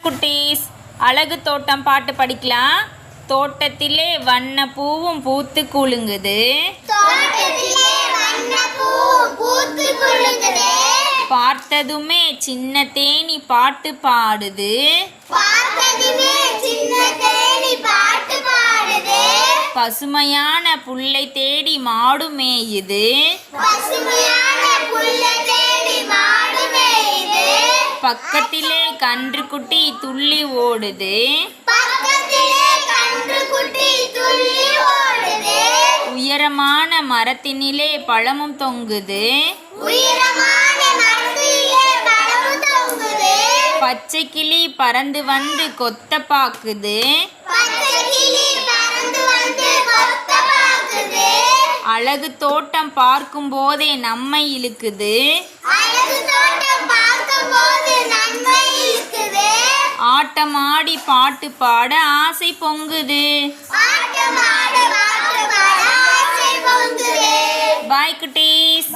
குட்டீஸ், அழகு தோட்டம் பாட்டு படிக்கலாம். தோட்டத்திலே வண்ண பூவும் பூத்து குலுங்குது, பார்த்ததுமே சின்ன தேனி பாட்டு பாடுது, பசுமையான புல்லை தேடி மாடு மேயுது, பக்கத்திலே கன்றுக்குட்டி துள்ளி ஓடுது, உயரமான மரத்தினிலே பழமும் தொங்குது, பச்சை கிளி பறந்து வந்து கொத்த பாக்குது, அழகு தோட்டம் பார்க்கும் போதே நம்மை இழுக்குது, ஆட்டமாடி பாட்டு பாட ஆசை பொங்குது. பாய் குட்டீஸ்.